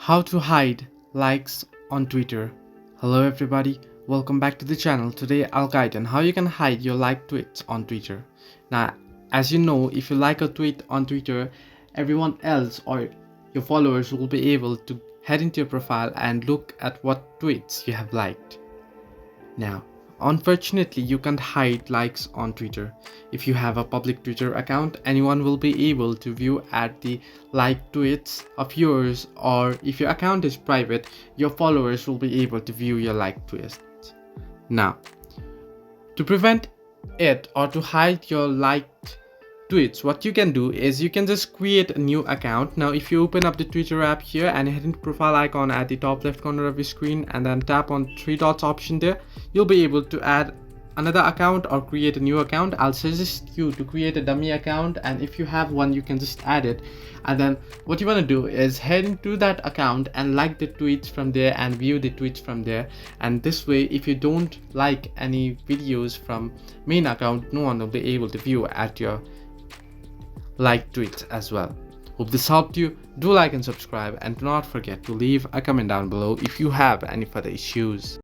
How to hide likes on Twitter. Hello everybody, welcome back to the channel. Today I'll guide on how you can hide your liked tweets on Twitter. Now, as you know, if you like a tweet on Twitter, everyone else or your followers will be able to head into your profile and look at what tweets you have liked. Now, unfortunately, you can't hide likes on Twitter. If you have a public Twitter account, anyone will be able to view at the liked tweets of yours, or if your account is private, your followers will be able to view your liked tweets. Now, to prevent it or to hide your liked tweets, what you can do is you can just create a new account. Now if you open up the Twitter app here and head into profile icon at the top left corner of your screen and then tap on three dots option there, you'll be able to add another account or create a new account. I'll suggest you to create a dummy account, and if you have one you can just add it, and then what you want to do is head into that account and like the tweets from there and view the tweets from there. And this way, if you don't like any videos from main account, no one will be able to view at your like tweets as well. Hope this helped you. Do like and subscribe, and do not forget to leave a comment down below if you have any further issues.